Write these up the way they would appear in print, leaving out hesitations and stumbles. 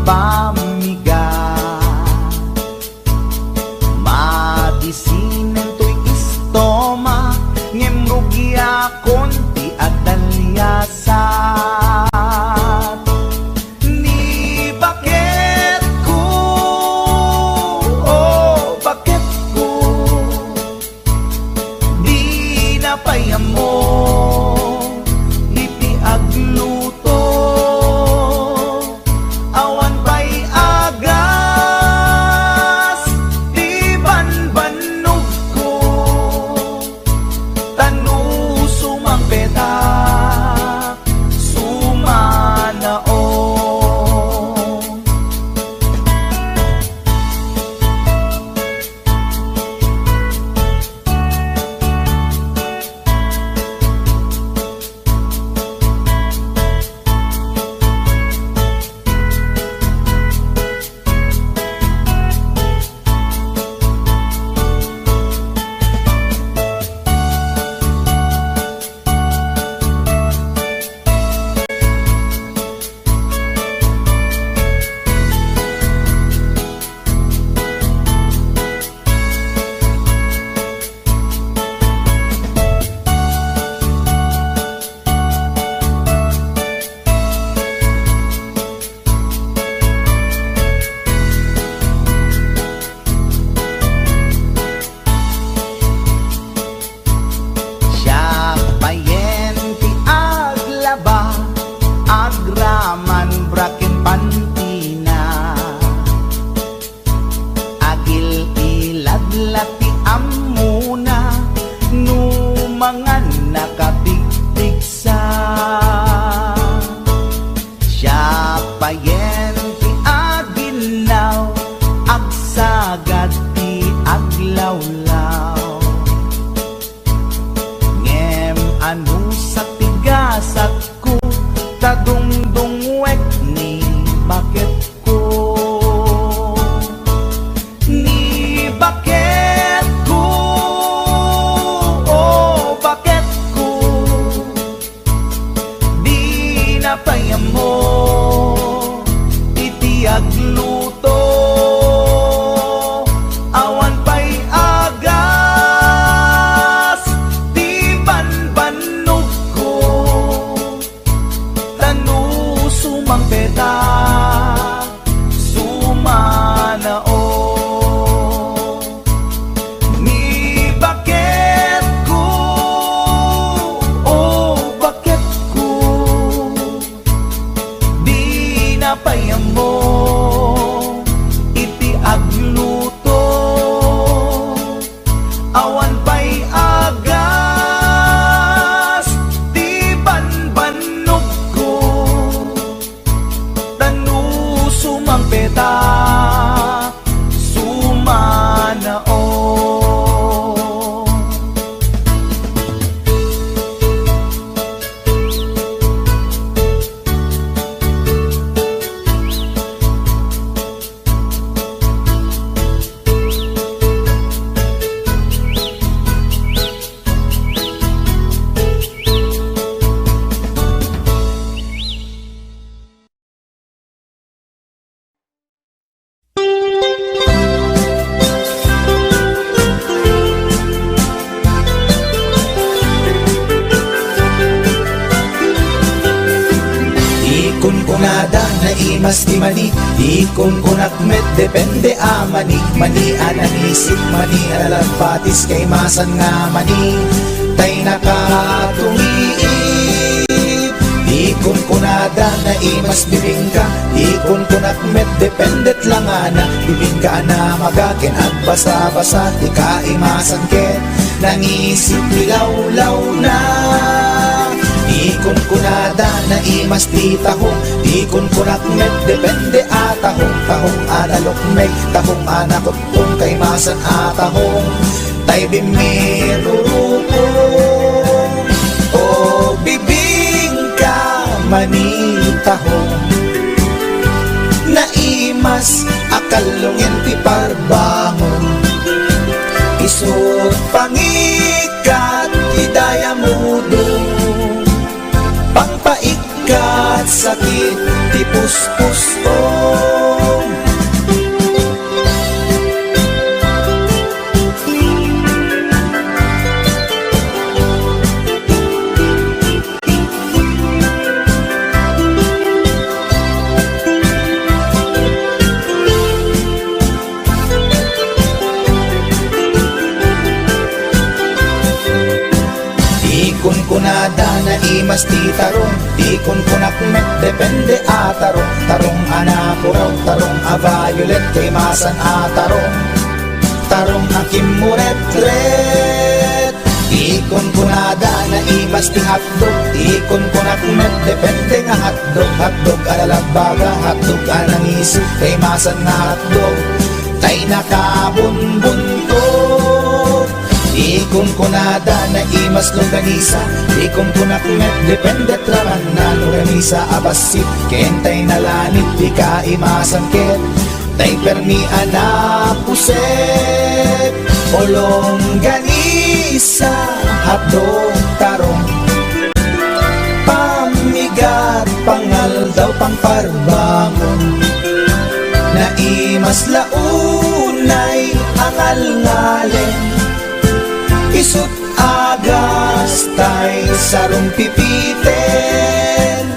pamigat. Madisinen to'y istoma, ngemrugya konti at dalyasat. Ni bakit ko, oh bakit ko, di napayam mo, iti agluto. Awan pa'y agas, di banbanog ko, tanu sumang petak, sumanaon. Siya payen ti aglaba, agraman braken pantina, agil iladlati amuna, numangan nakapigpigsa. Siya payen ti aginaw, agsagad ti aglawlaw. Ngem anu sa tigasat ko, tadungdungwek ni bakit ko. Ni bakit ko, oh bakit ko, di napayam mo, iti agluto. Awan pa'y agas, di banbanog ko, tanu sumang petak, sumanaon. Ni bakit ko, oh bakit ko, di napayam mo, iti agluto. Awan pa'y agas, di banbanog ko, tanu sumang petak, sumanaon. Ikon kunada na imas di mani, ikon kunak met depende a mani. Mani ananisip, mani analagpatis kay masan nga mani, tay nakatumiip. Ikon kunada na imas bibingka, ikon kunak met dependet lang ana. Bibingka na magakin at basa-basa, di ka imasan ken, nangisip nilaw-law na. Ikon kunada na imas di tahong, ikon kunak met depende a tahong. Tahong analok meg, tahong anakot kung kay masan a tahong, tay bimirurupong. O bibingka manitahong, naimas akalungin ti parbangon. Isut pangikat idaya mudong, pangpaikat sakit ti puspus oh. Ikon kunada na imas ti tarong, ikon kunak met depende a tarong. Tarong anapuraw, tarong a violet, kay masan a tarong. Tarong akim muret-ret. Ikon kunada na imas ti hotdog, ikon kunak met depende nga hotdog. Hotdog alalabaga, hotdog anangisi, kay masan nga hotdog. Tay nakabunbuntot. Ikon kunada na imas longganisa, ikon kunak met depende traman na longganisa abasit. Kentay nalanit di ka imasan ket, tay permi anapuset. O longganisa hotdog tarong, pamigat pangal daw pangparbangon. Na imas launay angal ngalen, isut agas tay sarong pipiten.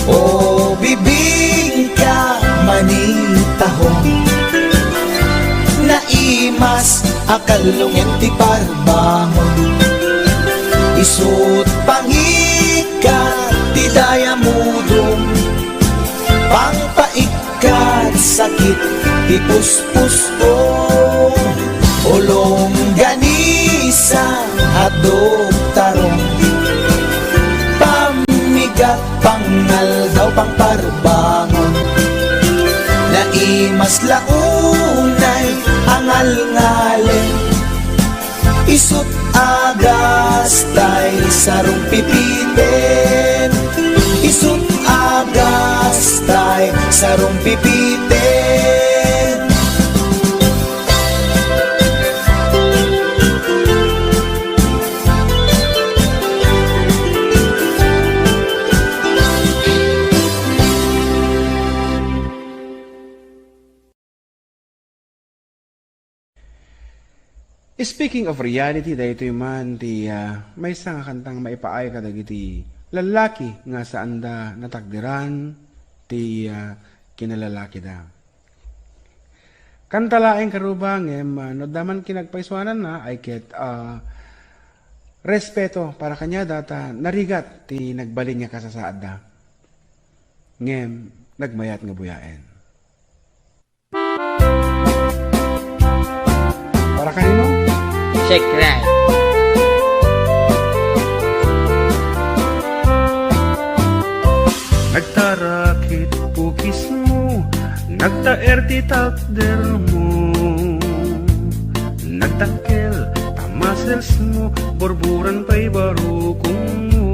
O bibing ka manitahong, naimas akalungin ti parbangon. Isut pangikat ti dayamudong, pangpaikat sakit ti puspus o. Olong ganisa hotdog tarong, pamigat pangal daw pangparbangon. Naimas launay angal ngalen, isut agas tay sarong pipiten. Isut agas tay sarong pipiten. Speaking of reality, dahito man ti may isang kantang maipaay ka dagiti lalaki nga saan da natakdiran ti kinalalaki da. Kantalaeng karubang no daman kinagpaiswanan na ay ket respeto para kanya data narigat ti nagbalin nga kasasaad da. Ngem nagmayat nga buyaen. Para kanino? Check right. Nagtarakit pukis mo, nagtaer ti takder mo, nagtakkel tamasels mo, borburan pa'y barukong mo.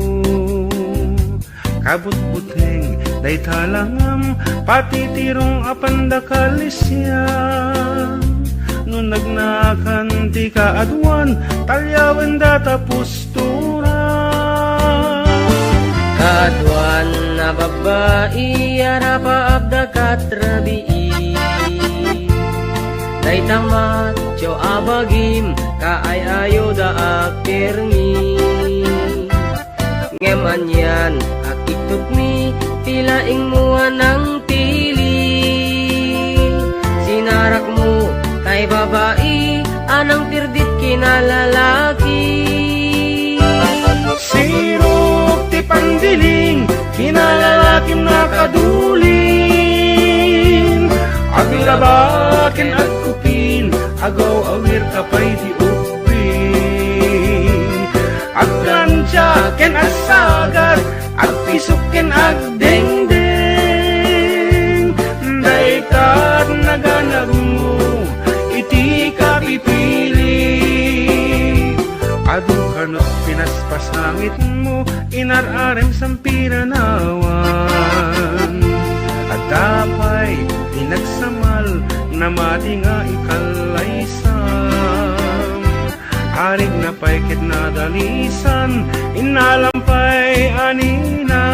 Kabut-buteng day talangam, pati tirong apandakalisyan. Nung nagnakan ti kaadwan, talyawan data pustura. Kaadwan na babae, arapa abda katrabii. Day tamat, tyo abagim, kaayayo da akirmi. Ngeman yan, akitot mi, tilaing mua ng tili. Sinarak mo, kay babae, anang tirdit kinalalaki. Sirok ti pandiling, kinalalakim na kaduling. Aglabakin at kupin, agaw awir kapay di upin. Aglansyaken at sagar, agpisuken agdengdeng. Daykat naganag mo, iti kapipili. Adu kanot pinaspasangit mo, inararem sampiranawan. At Dapay tinagsamal na mati nga ikalaysam. Arig na paikit na dalisan, inalampay anina.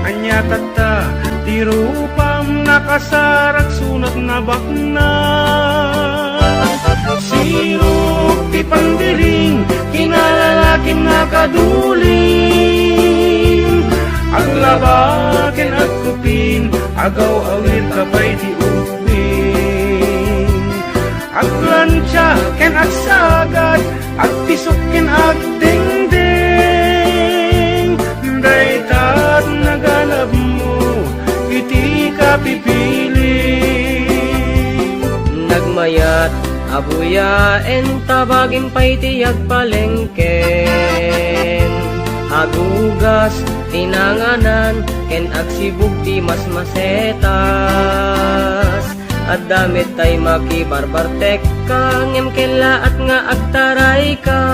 Anya tagta, di rupam nakasarag sunat na bakna. Sirok ti pandiling, kinalalaking nakaduling. Aglabakin at kupin, agaw awit kapay di upin. Aglansya ken agsagad, agpisok ken agdingding. Daytat naganap mo, iti ka pipiling. Nagmayat abuyaen tabagin pa'y tiyag palengken. Agugas tinanganan ken agsibug ti mas masetas. At damit tay makibarbartek ka ngem kela at nga agtaray ka.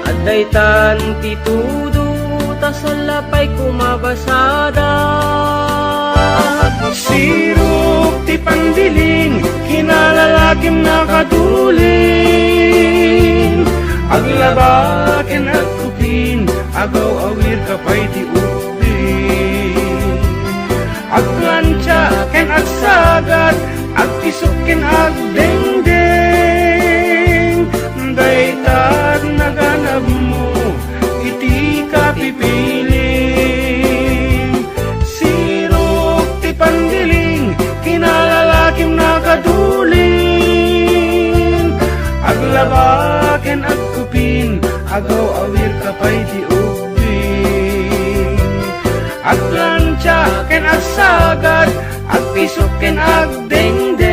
At daytan ti tudo tasalapay kumabasada. Sirok ti pandiling, kinalalakim nakaduling. Aglabaken at kupin, agaw awir kapay ti upin. Aglansya ken agsagad, agpisok ken agdengdeng. Daytag naganap mo, iti ka pipiling. Sirok ti pandiling, kinalalakim nakaduling. Aglabaken at kupin, agaw awir kapay ti upin. Aglansya ken agsagad, agpisok ken agdengdeng.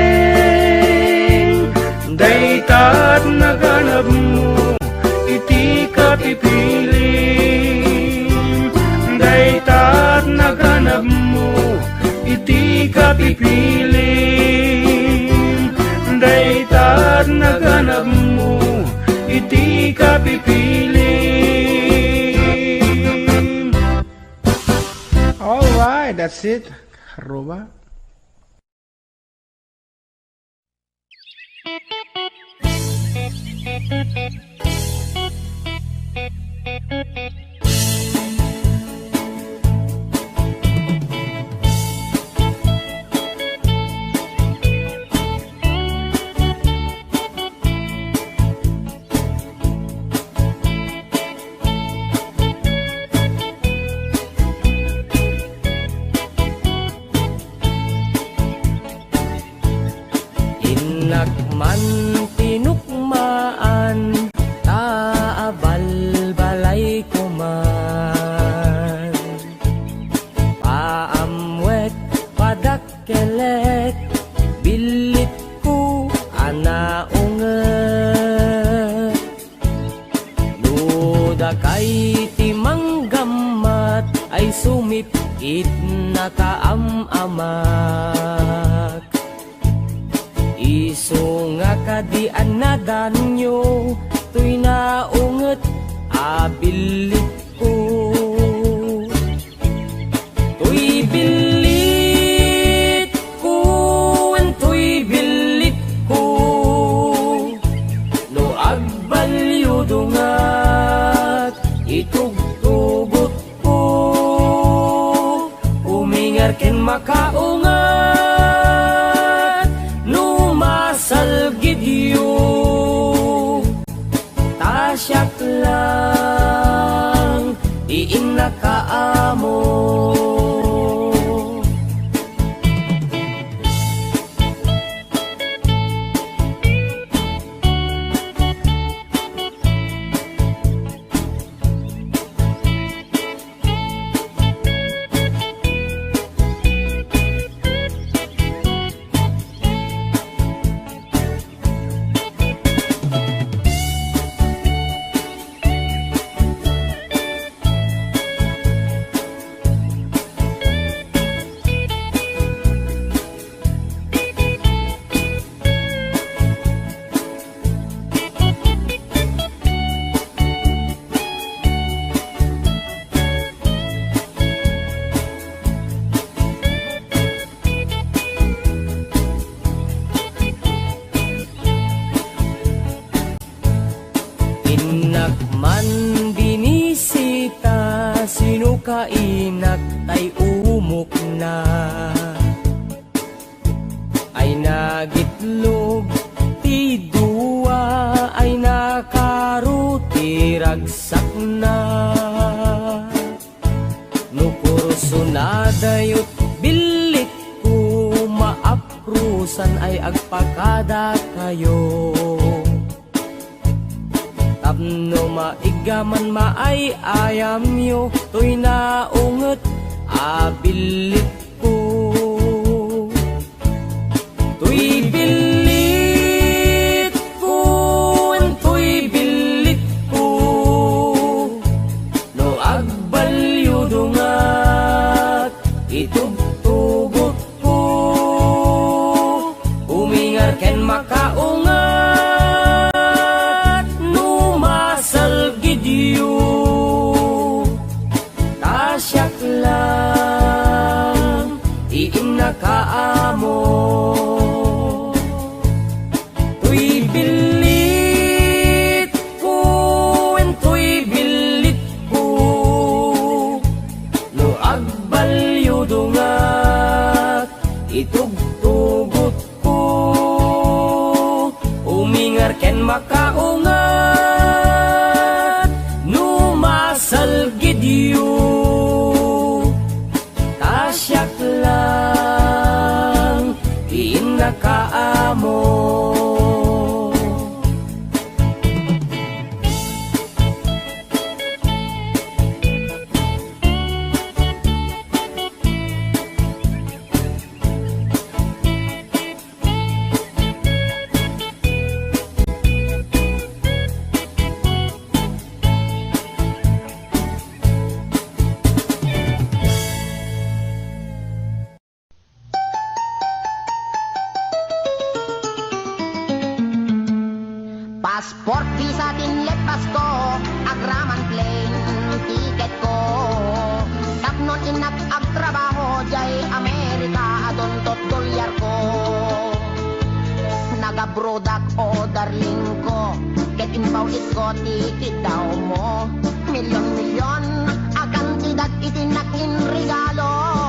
Daytat naganap mo, iti ka pipiling. Daytat naganap mo, iti ka pipiling. Daytat naganap mo, iti ka pipiling. Alright, that's it. Karuba. Inakman tinukmaan, taabal balay ko man. Paamwet padakkelet, bilit ko anaunget. Nuda kay timanggamat, ay sumipit na kaamamak. Iso nga kadian na danyo, tuy naunget abilit ko. Tuy bilit ko, tuy bilit ko. No agbalyo dungat, itugtugot ko. Umingar ken makaungat, salgidyo tasyak lang iin nakaamo. na ay nagitlog, ti duwa ay nakaruti ragsak na. No kurso na dayot bilik ko maaprusan ay agpakada kayo. Tapno maigaman maay ayam yo, to'y naunget abilit ko. To'y bilit ko, to'y bilit ko, no agbalyo dungat itugtugot ko. Umingar ken makaungat, numasal gidyo, tasyak lang iim na kaamo. To'y bilit ko, to'y bilit ko, no agbalyo dungat itugtugot ko. Umingar ken makaungat, numasal gidyo, tasyak lang iim na kaamo. Passport, visa, tinlet, pasko, agraman plane, tiket ko. Tapnon inak ag trabaho, jay Amerika, adontot dolyar ko. Nagabrodak o darling ko, ket inpaw isko, tikit daw mo. Milyon-milyon, akan tidat itinak in regalo.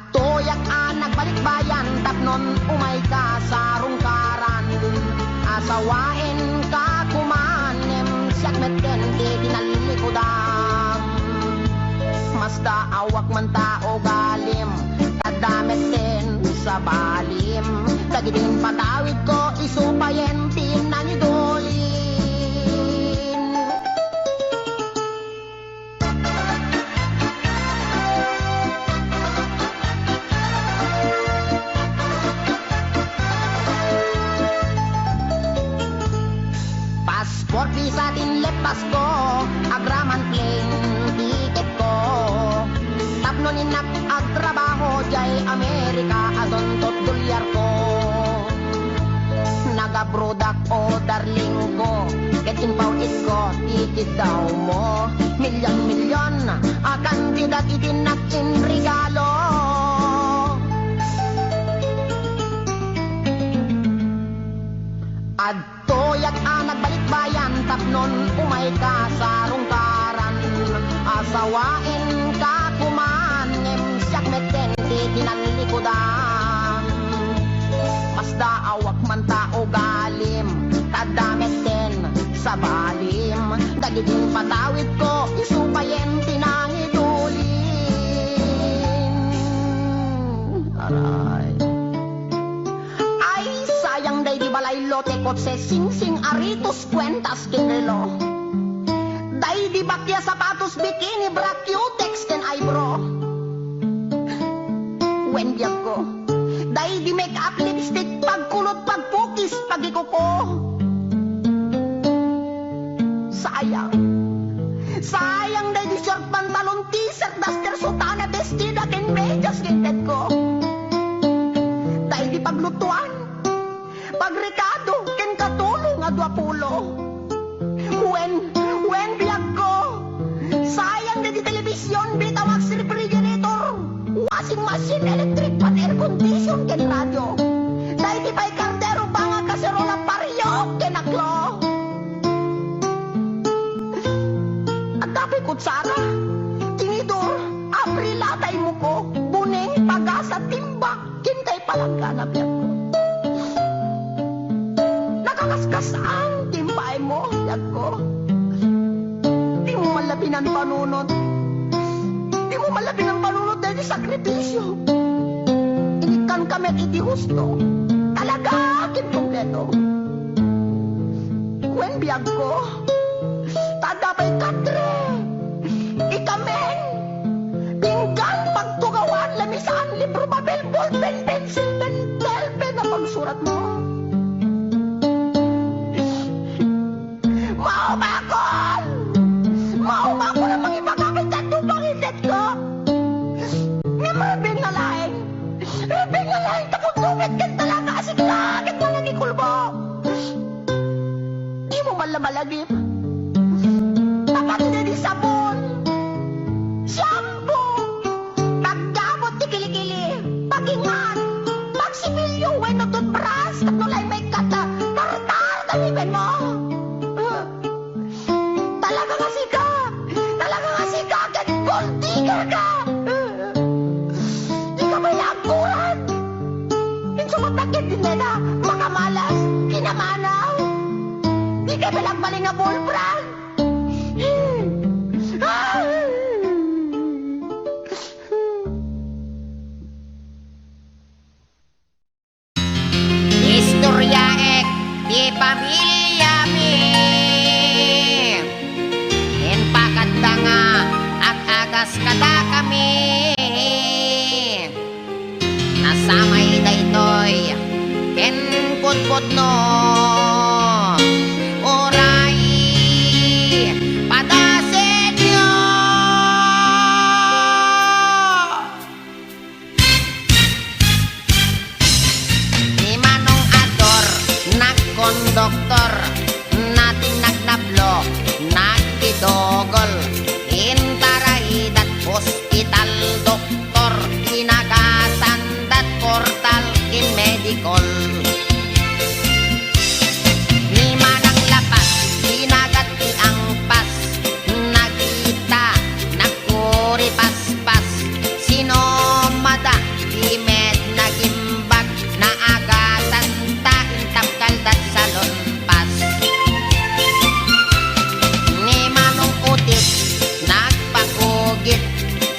Toyak anak balik bayan, tapnon umay ka sa rungkaran. Asawain ka kumanem, siyak metken di tinalikodan. Masda awak man tao galim, tadamet din sa balim. Dagidin patawid ko, isupayen tinang idolin. Passport, visa, tinlet, pasko, agraman plane, tiket ko. Tapnon inak ag trabaho, jay Amerika, adontot dolyar ko. Nagabrodak o darling ko, ket inpaw isko, tikit daw mo. Milyon-milyon, akan tidat itinak in regalo. Adtoyak anak balik bayan, tapnon umay ka sa rungkaran. Asawain ka kumanem, siyak meten di tinalikodan. Masda awak man tao galim, tadamet din sa balim. Dagidin patawid ko, isupayen tinang idulin. Aray. Sayang day di balay lote kotse sing-sing aritos kwentas kinrelo. Day di bakya sapatos bikini bra cutex ken eyebrow. Wendiag ko. Day di make up lipstick pagkulot pagpukis pagikuko. Sayang. Sayang day di short pantalon t-shirt duster sutana bestida ken medyas ginted ko. Day di paglutuan pagrekado ken katulong nga 20. When biag ko. Sayang na di telebisyon, bitawag si refrigerator, washing machine, electric pan, air condition ken radyo. Dahil di pa'y kardero pa nga kaserola pariyo ken aklo. Tapay kutsara, tinidor, abrilatay mo ko, buning, pagasa, timbak, kintay palangganap yan ko. Nakakaskas ang timbay mo, yan ko. Di mo malabi ng panunod. Di mo malabi ng panunod dahil sakripisyo. Inikan kami at iti husto. Talaga, akin kompleto. Kwen biyag ko, tadabay katre, ikamen, pinggan, pagtugawan, lamisan, libro, babel, ballpen, pencil, pentel, pen na pagsurat mo. Maumakon! Maumakon ang mga ipagkakit at tupangitit ko. Nga mabing na laing, mabing na laing, tapundungit kan talaga, asig langit mo nagikulbo. Di mo malamalagip. Tapat na di sabon, shampoo, paggamot di kilikili, pagingan, pagsimilyo, weno toothbrush, katulay may kata, tartar, taliban mo. Talaga kasi ka, kahit gold-digger ka. Di ka may langkuran. Insumapagkit din na, makamalas, kinamanaw. Di ka balagbaling na bullbrand. Istorya ek di pamilya mi. En pakadda nga ag-agas kada kami. Nasamay daytoy ken putput no. Oray padasen nyo. Ni Manong Ador, nagkondoktor, nating nagnablo, nagkidogol, intarahidat, hospital, doktor, inagasandat, portal, in medical. Ni Manang Lapas, inagat ti angpas, nagkita, nagkuri paspas, sinomada, imed nagimbag, naagasan ta, intapkaldat sa lonpas. Ni Manong Utit, nagpakugit,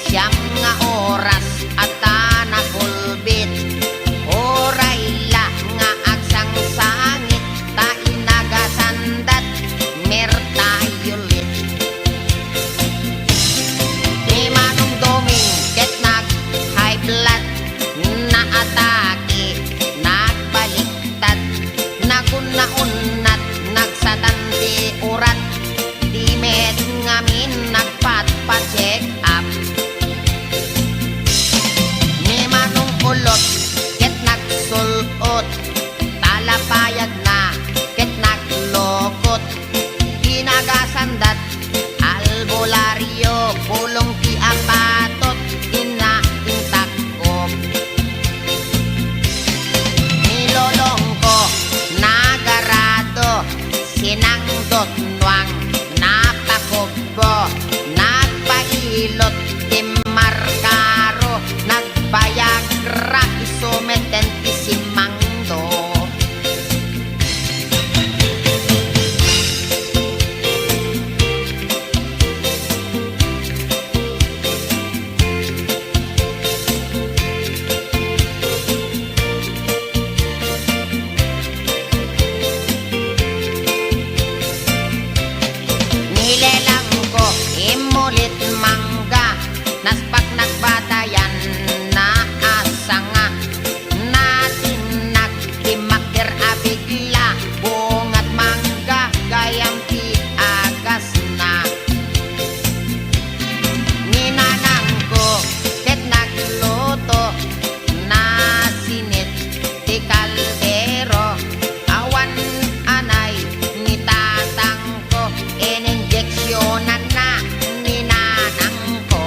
siyam nga oras at nakulbit. Oray la nga agsang sangit, ta inagasandat, mertayulit. Ni Manong Doming, ket nag-high blood, naatake, nagbaliktad, nagunnaunat, nagsatanti urat, di med ngamin, nagpat-pa-check up. Ni Manong Ulot, ket nagsulot, talapayag na, ket naglokot, inagasandat, albularyo, pulong ti apatot, inaintakop. Nilolong ko, nagarado, sinangdot nuang, napakubbo, nagpailot, timarkaro, nagbayagra, isumeten ti simangdo. Nilelang ko, imulit mangga, naspak nagbatayan, naasanga, natin nagtimakir abigla, bungat mangga, gayam ti agas na. Ninanang ko, ket nagluto, nasinit, ti kaldero, awan anay, ni tatang ko, ininjeksyonan na, ninanang ko.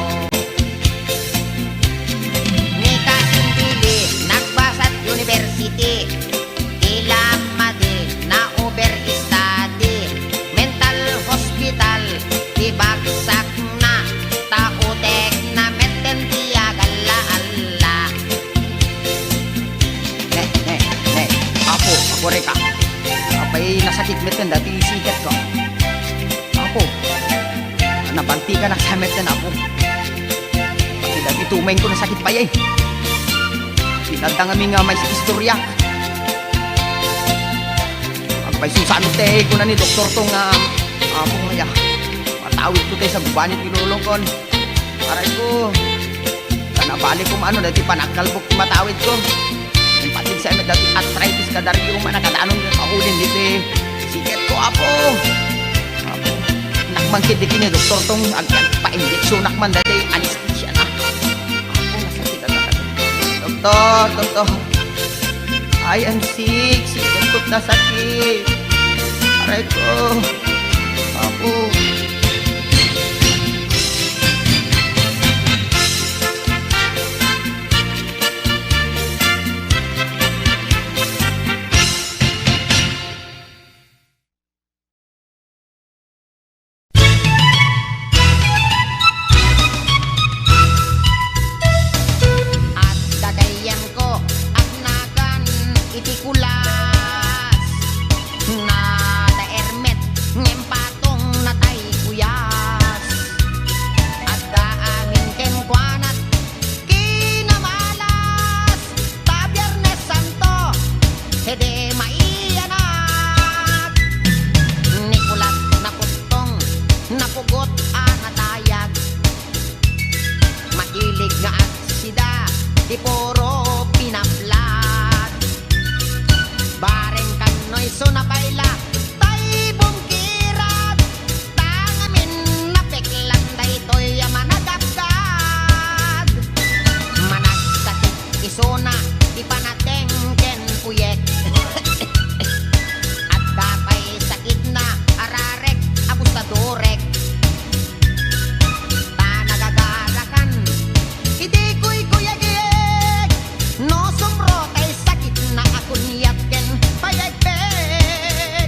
sakit metten dati sikat ko. Ako, nabanti ka na sa metten ako. Pati dati tumeng ko na sakit pa yan. Pinadang kami nga may istorya. Ang paisusano te ko na ni doktor tong ako ngaya. Matawid ko tayo sa gubanit kinulong kon. Aray ko, kanabalik ko maano dati panagkalbok matawid ko. Yung patid sa emet dati arthritis ka dari yung manakadaanong yung kahulin dito eh. Sikat ko apo. Apo, nakmangkit di kini doktor tong pa-injeksyon nakman dati anesthesia na. Apo, nasakit na talaga. Doktor, I am sick. Sikat ko't nasakit. Aray ko. Apo. At dagayan ko at nagan iti kulas na da ermet ngem patong natay kuyas at daamin ken kuanat kinamalas ta Biyernes Santo hede maiyanat Nicolas napustong napugot anatayag mahilig nga at sida di puro pinaplat bareng kanoy so nabayla tay bungkirat tangamin napeklan daytoy managagad managsakit isona ipanateng ken uyek at dapay sakit na ararek abustadorek tanagagarakan hindi ko'y kuyagig no sumro kay sakit na akon yakken payagpeg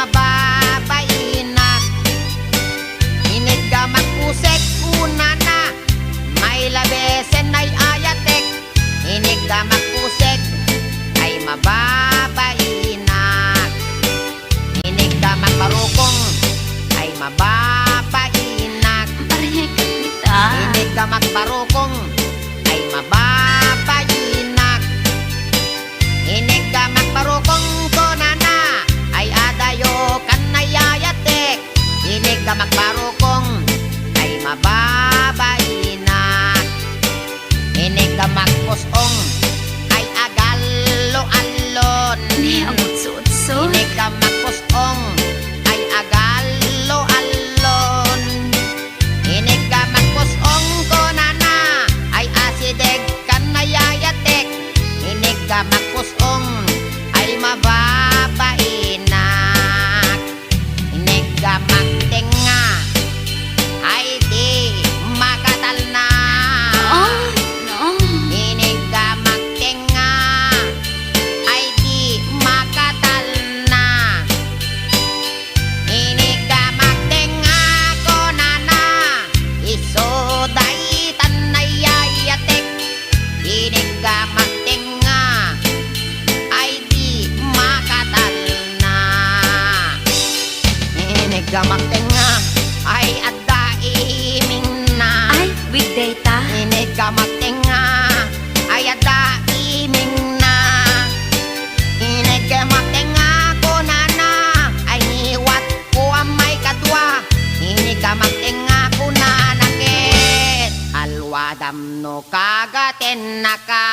mababainak. Inig ka magpusek kunana, may labesen ay ayatek. Inig ka magpusek ay mababainak. Inig ka magparukong ay mababainak. Inig ka magparukong ay mababainak. Inig ka magparukong konana ay adayo kanayayatek. Inig ka magparukong ay mababainak. Inig ka magpusong ay agalo-alon. Inig ka magpusong ay agalo-alon. Inig ka magpusong konana ay asideg kanayayatek. Inig ka magpusong ay mababainak. Inig ka magtenga ay di makatalna. Inig ka magtenga ay di makatalna. Inig ka magtenga konana isoday tanayayatek. Inig ka magtenga ay di makatalna. Inig ka magtenga ay adda iming na. Inig ka magtenga ay adda iming na. Inig ka magtenga kunana ay niwat ko ang may kadwa. Inig ka magtenga kunana ket alwadam no kagaten na ka.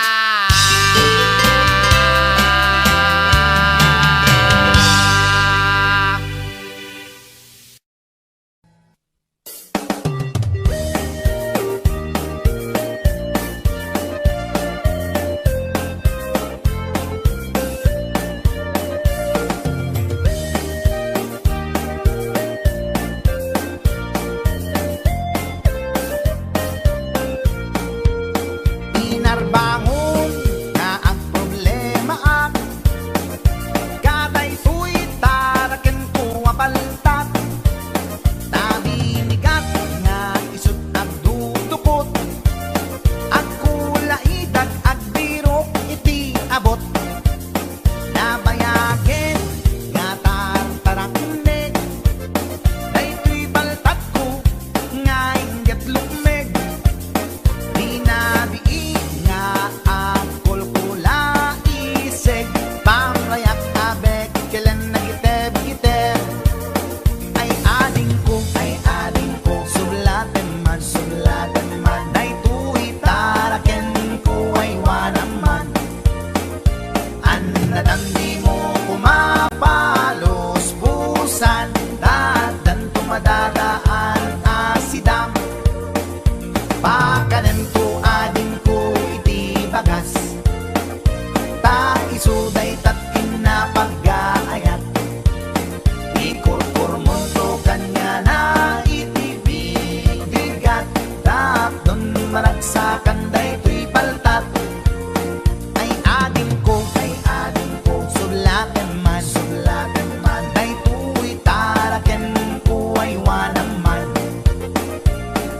Pinarbangon nga ang problema at katay tuy taraken ko apaltat. Tabinigat nga isut abdudukot. Ang kulaidag agbirok iti abot. Nabayagen nga tartaraknek. Daytoy baltat ko nga inggit lukmeg. Dinabii nga ang kulkula iseg. Pamrayak abek kailan nagiteb-giteb. Ay ading ko, sublatan man. Daytoy taraken ko ay wanaman. Anadamdi mo kumapalos pusan. Dadan tumadadaan asidam. Pakanan ko ading ko iti bagas. Ta isuday tatkin na pag-aayat. Ikurkurmon to kanya na iti bigat. Tapdon maragsakan daytoy paltat. Ay ading ko, sublatan man. Daytoy taraken ko ay wanaman.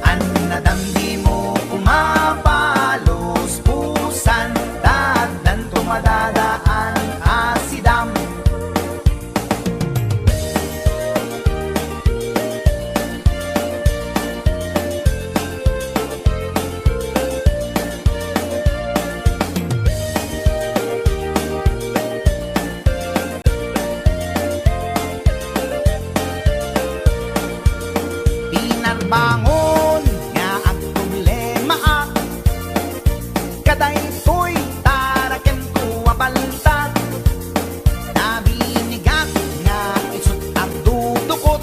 Anadamdi mo kumapalos pusan. Dadan tumadadaan asidam. Pinarbangon nga ang problema at kaday to'y taraken ko abaltat. Nabinigat nga isut abdudukot.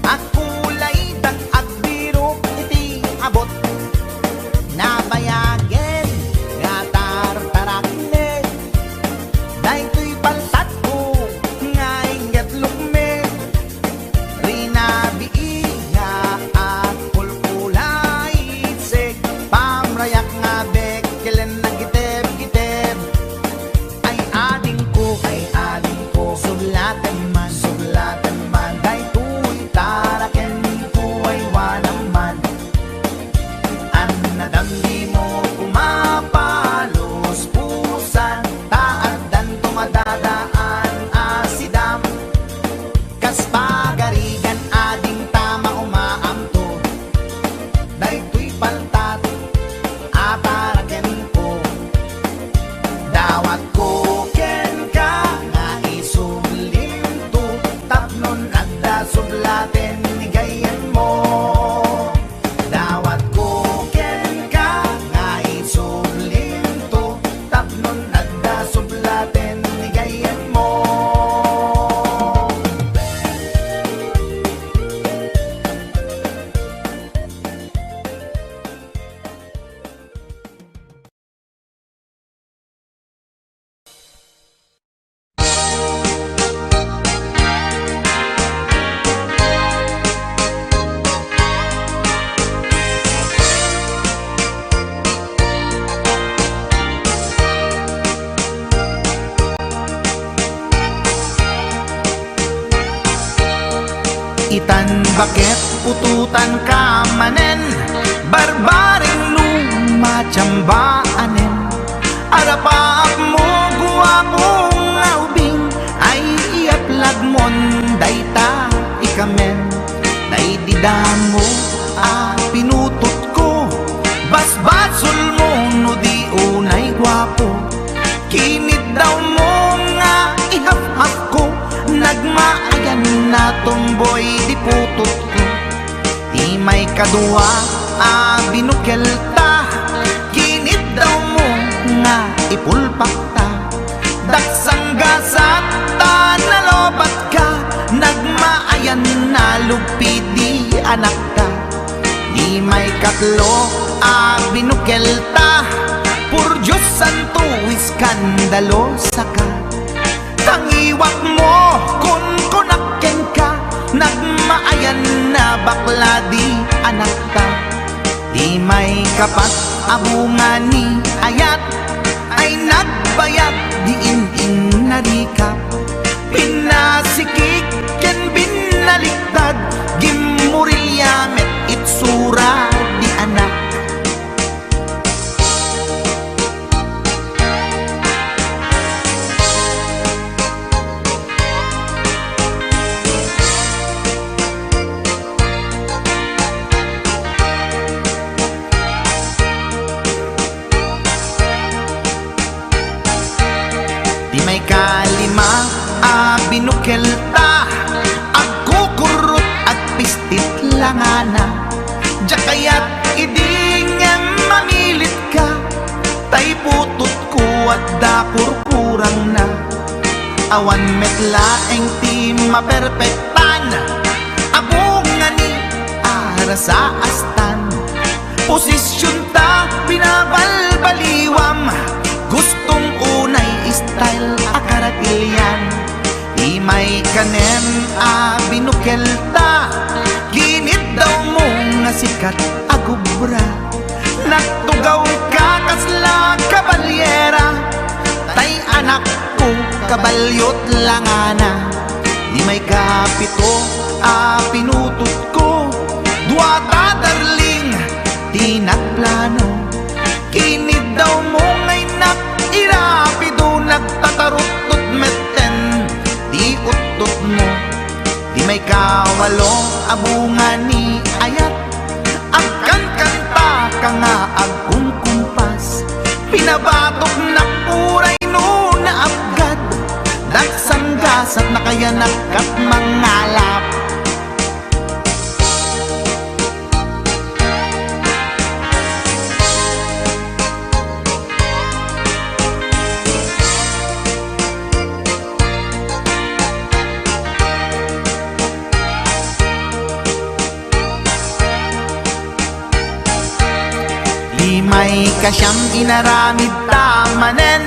At kulay dag agbirok iti abot. Nabayagen nga tartaraknek. Daytoy baltat ko nga inggit lukmek. Rinabii nga sublaten ni gayan mo. Dawat ko ken ka nga isublinto, tapnon adda sublaten ni gayan mo. Itan bakit pututan ka manen, barbaring lumachambaanen. Arapaak mo guwapong aubing, ay iaplag mon dayta ikamen. Day didamo pinutot ko, basbasul mo no di unay guwapo. Kinit daw mo nga ihap-hap ko, nagmaayan na tomboy di putot ko. Di may kadua binukel ta, kinit daw mo nga ipulpak ta. Daksang gasat ta nalobat ka, nagmaayan na lugpi di anak ka. Di may katlo binukel ta, pur Diyos santo iskandalo saka. Tangiwak mo kun kunakken ka, nagmaayan na bakla di anak ka. Di may kapat abungan ni ayat, ay nagbayad di in narikap. Pinasikik ken binaliktad, gimurilya met itsura di anak. May kalima binukel ta, agkukurot at pistit langana. Jakayat idingem mamilit ka, tay putot ko at dakurkurang na. Awan metlaeng ti maperpektan, abungan ni ara sa astan. Posisyon ta binabalbaliwam, gustong unay style akaratilyan. Di may kanem binukel ta, ginit daw mo nga sikat agubra. Nagtugaw ka kasla kabalyera, tay anak ko kabalyot langana. Di may kapito pinutot ko, duwata darling di nagplano. Kinid daw mo ngay irapido, nagtatarot-tot meten di utot mo. Di may kawalo abungan ni ayat, agkan kanta ka nga agkung kumpas. Pinabatok na puray no na abgad, daksang gasat na kaya nakat mangalap. May kasyam inaramid tamanen,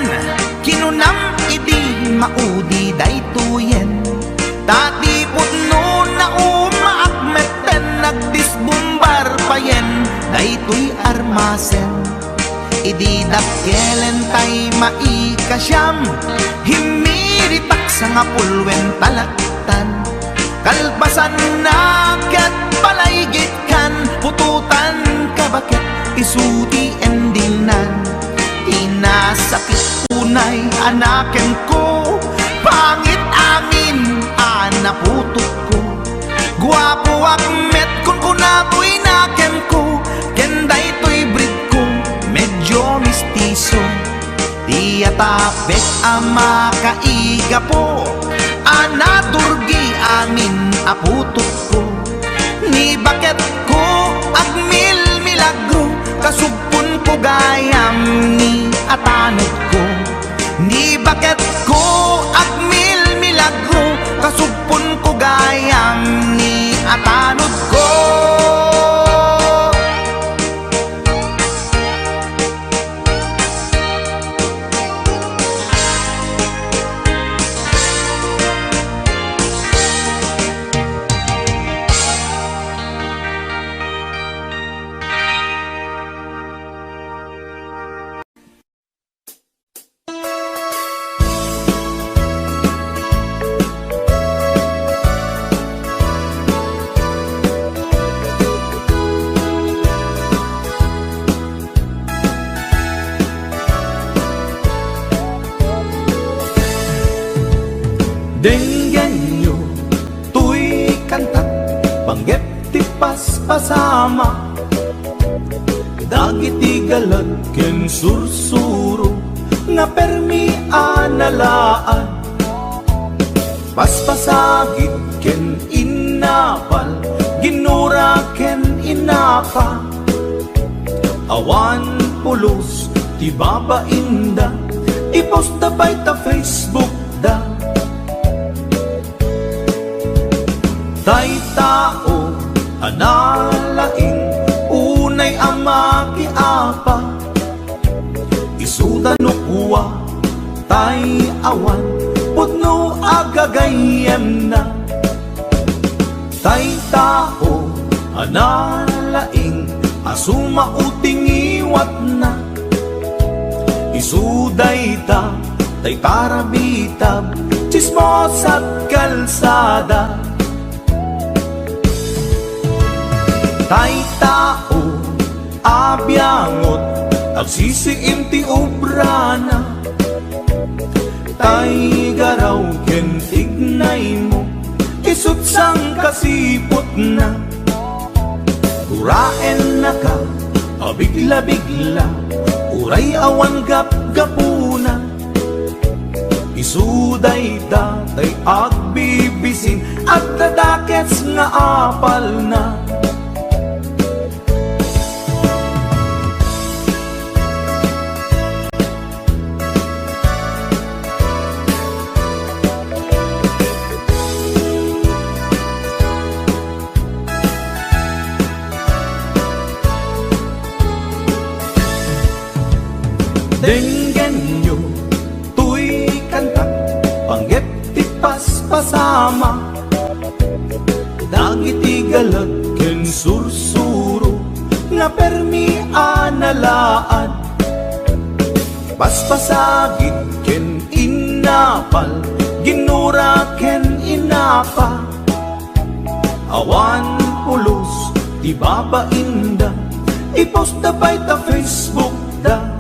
kinunam idi maudi daytoyen. Tati putno na umaakmeten, nagdisbumbar payen daytoy armasen. Idi dakkelen tay maikasyam, himiritak sa nga pulwen talaktan. Kalpasan na kat palaygit kan, pututan ka bakit isuti endingnan. Inasakit unay anaken ko, pangit amin anaputot ko. Guwapo akmet kun kunatoy naken ko, kenday to'y breed ko medyo mistiso. Di atapek ama kaiga po, anadurgi amin aputot ko. Ni bakit ko agmil milagro, kasugpon ko gayam ni atanod ko. Ni bakit ko agmil milagro, kasugpon ko gayam ni atanod ko. Denggan nyo, tuy kantat, panggep ti paspasama. Dagiti galad ken sursuro, nga permi analaan. Paspasagit ken inapal, ginura ken inapa. Awan pulos, ti babainda, ipost da bay ta Facebook da. Tay tao, analaing, unay ama kiapa. Isuda no kuwa, tay awan, putno agagayem na. Tay tao, analaing, asuma uting iwat na. Isuday ta, tay parabitab, chismos at kalsada. Tay tao, abyangot, agsisiim ti obrana. Tay garaw ken tignay mo, isut sang kasipot na. Uraen na ka, abigla-bigla, uray awan gap-gapuna. Isuday datay agbibisin, at dadakets nga apal na. Denggan nyo, tuy kantat, panggep ti paspasama. Dagiti galad ken sursuro, nga permi analaan. Paspasagit ken inapal, ginura ken inapa. Awan pulos, ti babainda, ipost da bay ta Facebook da.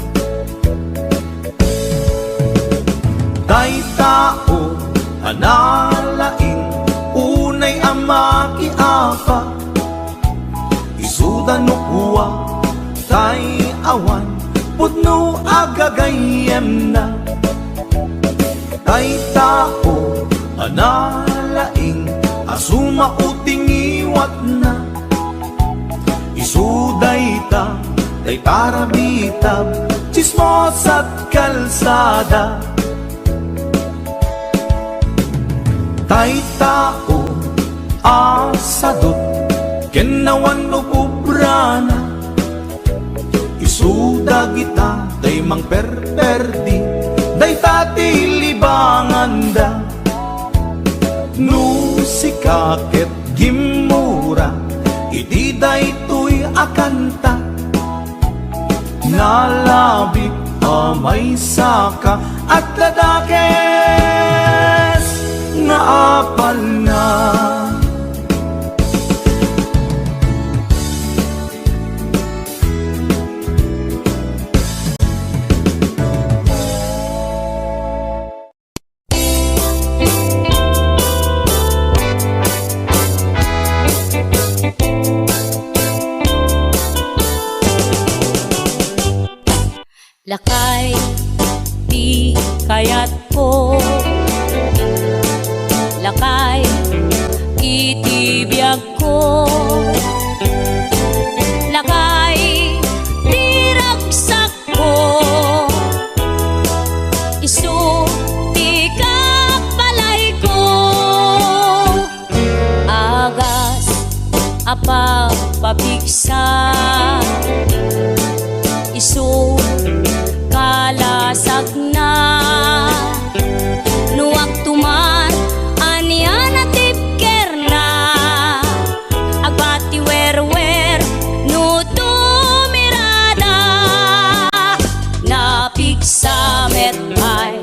Tay tao, analaing, unay ama kiapa. Isuda no kuwa, tay awan, putno agagayem na. Tay tao, analaing, asuma uting iwat na. Isuday ta, tay parabitab, chismos at kalsada. Tay tao, asadot, kenawan no pubrana. Isuda kita, day mang perperdi, day tati libanganda. No sikaket gimura, iti day tuy akanta. Nalabit amay saka, at dadakes nga apal na. Lakay, di kayat ko. Lakay, itibiyag ko. Lakay diragsak ko, isu ti kapalay ko. Agas apa pabigsa, isu kalasag na. Nuwag tuman aniya na tipker na, agbati wer-wer no tumirada. Napigsa metay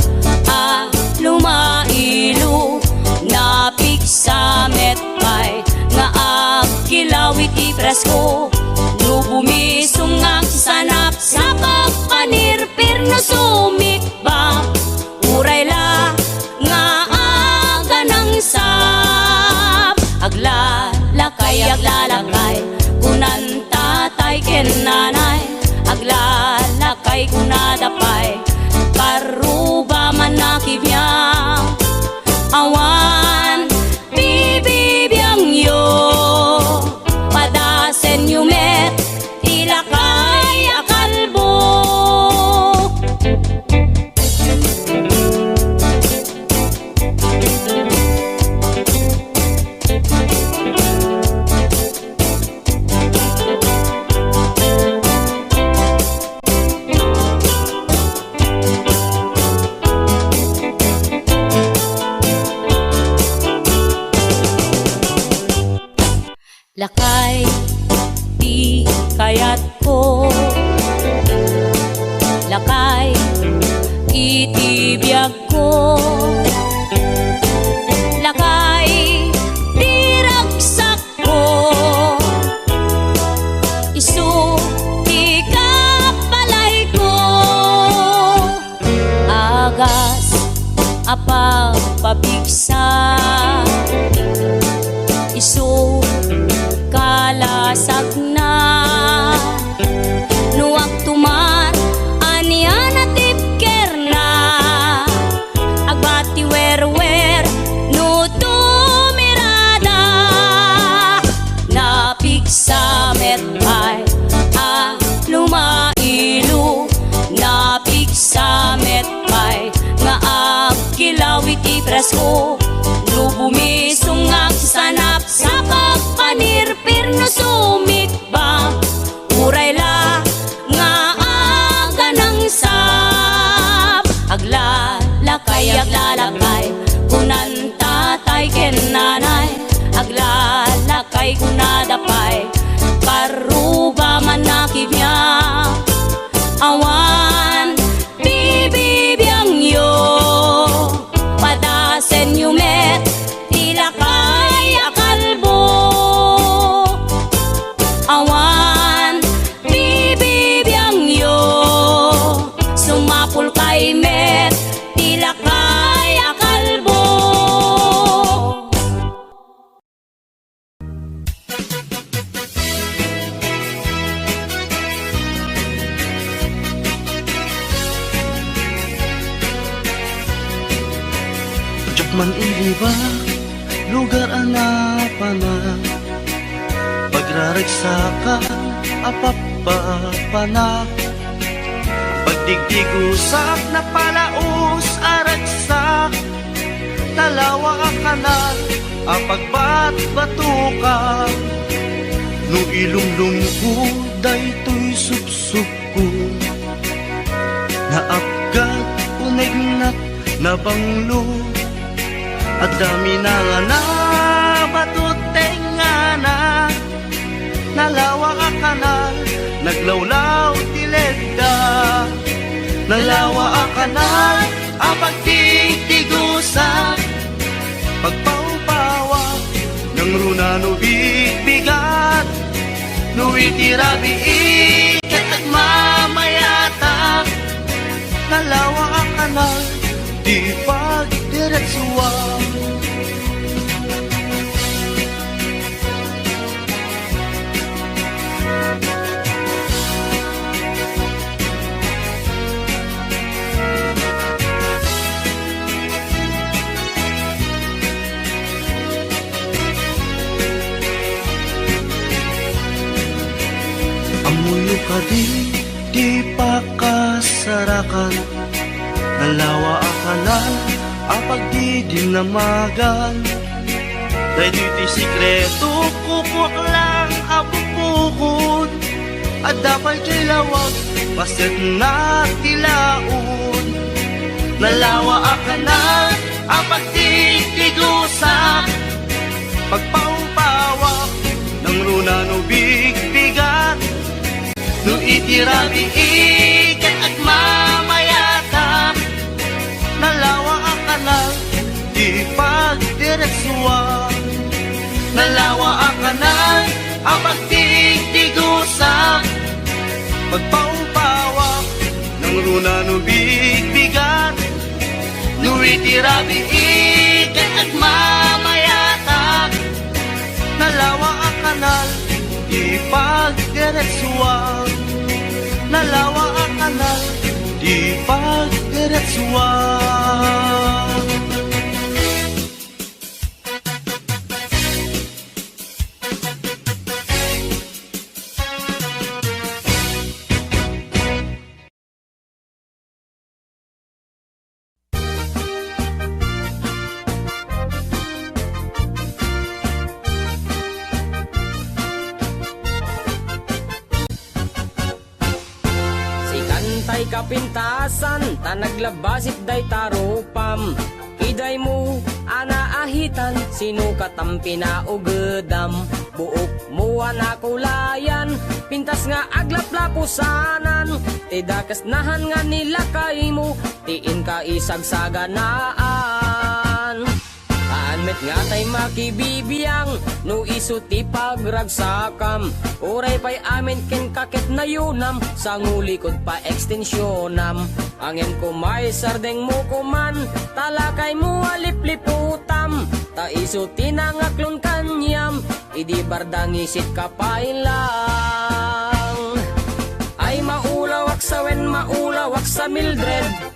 lumailu, napigsa metay nga agkilaw iti presko. No bumisong ang sanap sa pagpanirpir no sumikba, uray la nga aga ng sap. Aglalakay kunan tatay ken nanay, aglalakay kunadapay paruba man nakibiyang. Awan bibibiyang yo, padasen yumet ilakay akalbo. Lakay di kayat ko, lakay itibiyag ko. Lakay diragsak ko, isu ti kapalay ko. Agas apa pabigsa, isu kalasag na. Nuwag tuman aniya na tipker na, agbati wer-wer no tumirada. Napigsa metay lumailu, napigsa metay nga agkilaw iti presko. No bumisong ang sanap sa pagpanirpir no sumikba, uray la nga aga ng sap. Aglalakay kunan tatay ken nanay, aglalakay kunadapay paruba man nakibiyang. Awan bibibiyang yo, padasen yumet ilakay akalbo. Awan bibibiyang yo, sumapul kay met ilakay akalbo. Man iliba, lugar anapana, pagraragsakan, apapapana, pagdigdigusak na palaos aragsak, talawa kanal, apagbat-batukan, no ilumlumko, daytoy supsuko, naapgat, unegnat, nabanglo, at dami na nga na batuteng nga na, nalawa ka kanal, naglawlaw tilegda. Nalawa ka kanal, apagtigtigusa, pagpaupawa, ng runa no bibigat, no itirabi ikat at mamayata. Nalawa ka kanal, di pagdiretsuan. kadi di pakasarakan nalawa akanan apag di dinamagan dahil di sikreto kuko lang apupukod at dapat kilawag pasit na tilaon nalawa akanan apag di tigusak pagpaupawa ng runa no bigbigat no itirabi ikat at mamayata nalawa akanan di pagdiretsuan nalawa akanan ang pagtigtigusa pagpaupawa ng runa no bigbigat no itirabi ikat at mamayata nalawa akanan di pagdiretsuan nalawa akanan di pagdiretsuan Tay kapintasan, ta naglabasit day tarupam. Iday mo, anaahitan, sino katampi na ugedam. Buok mo anakulayan, pintas nga aglaplapusanan. Tidakas nahan nga nila kay mo, tiin ka isagsaganaan. Anmet nga tay makibibiyang, no isuti pagragsakam. Uray pa'y amin ken kakit na yunam, sa ngulikod pa ekstensyonam. Angin ko may sardeng mo kuman, talakay mo alipliputam. Ta isuti na ngaklon kanyam, idi bardang isit kapailang. Ay maulawak sa wen, maulawak sa Mildred.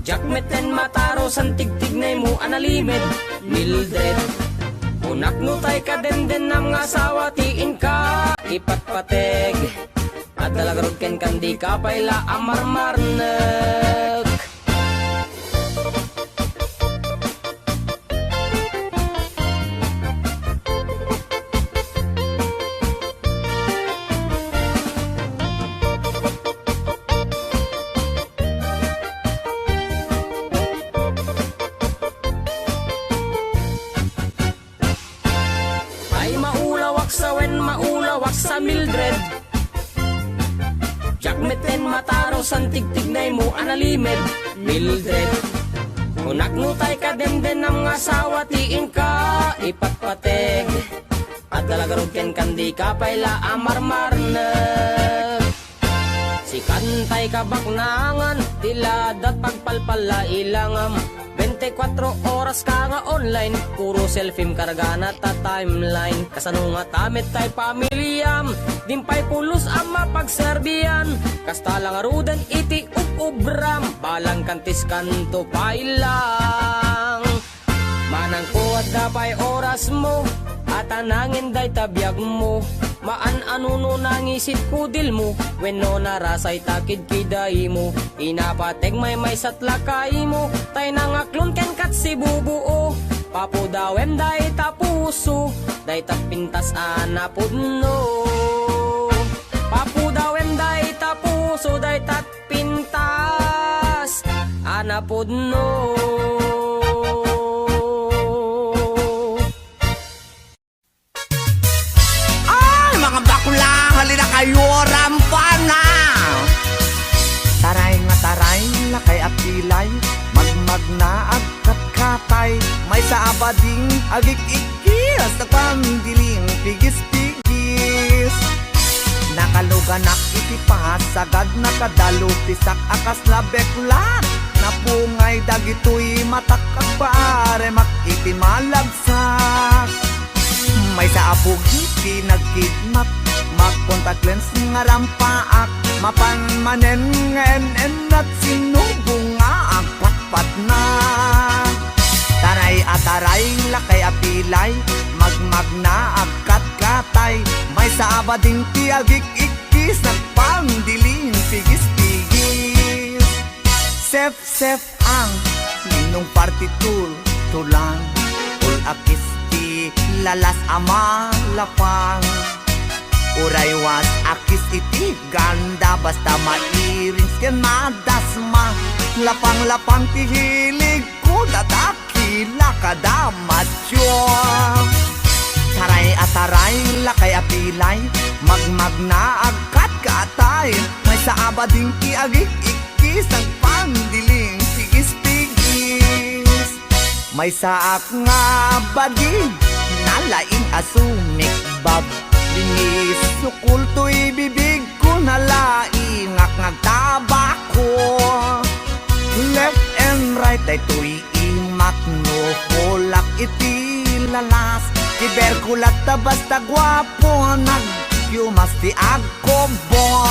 Jakmeten mataro san tigtignay mo analimed Mildred. Unak no tay ka den nam nga asawa tiin ka ipatpateg. At dalagarod ken kandi ka payla amarmarnek. Maulawak sa Mildred. Jakmeten mataro san tigtignay mo analimed Mildred. Unak no tay ka den nam nga asawa tiin ka ipatpateg. At dalagarod ken kandi ka payla amarmarnek. Si kantay ka baknangan tiladat pagpalpala ilangam. 24 oras ka nga online, puro selfie kargana ta timeline. Kasano nga tamit tay pamilyam, dimpay pulos ang mapagserbiyan. Kasta lang arudan iti ubram, balang kantis kanto pailang. Manang ko at dapay oras mo, at anangin day tabiyag mo. Maan-ano nangisit kudil mo, when no narasay takid kiday mo. Inapateg may satlakay mo, tay nangaklon ken kat si bubuo. Papudawem day tapuso, day tapintas anapudno. Papudawem day tapuso, day tapintas anapudno. Halina kayo rampana. Taray nga taray lakay at pilay, magmag na agkat-katay. May sa abading agik-ikis, nagpandiling pigis-pigis. Nakaluganak itipas, sagad nakadalo pisak akas labeklat. Napungay dagitoy matakak pare makitimalagsak. May sa abog iti nagkidnap, mag-contact lens nga rampaak. Mapanmanen nga en at sinubong nga agpatpat na. Taray at taray lakay apilay, magmag na agkat-katay. May sa abading tiagik-ik ikis nagpandiling pigis-pigis. Sep-sep ang ninong partitur tulang ul akis ti lalas ama lapang. Uray was akis iti ganda basta mairins ken madasma. Lapang-lapang ti hilig ko dadakila kada macho. Taray at taray lakay apilay magmag na agkat katay. May saaba ding ti agik ikis ang pandiling pigis-pigis. May saak nga bagi nalaing asumik bab. Linis sukul to'y bibig ko nalaing ngagtabako. Left and right ay to'y imak no kulak iti lalas. Kiberkulat ta basta gwapo nagyumas ti agkobo.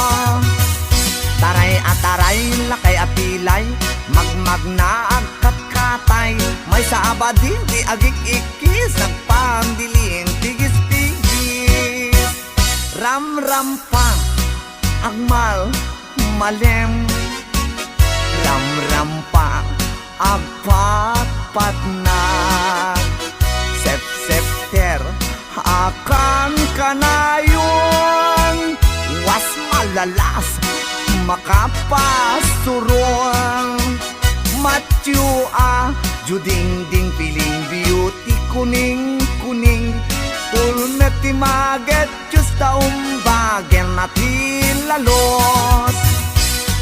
Taray at taray lakay apilay magmag na agkat-katay. May saaba din di agik ikis nagpandiling tigis-tigis. Ram-ram pa agmal malem. Ram-ram pa agpat-pat na. Sep-septer akan kanayon. Was malalas makapasuron. Matyo juding-ding piling beauty kuning-kuning. Pulmet ti maget just taumbagen nati lalos.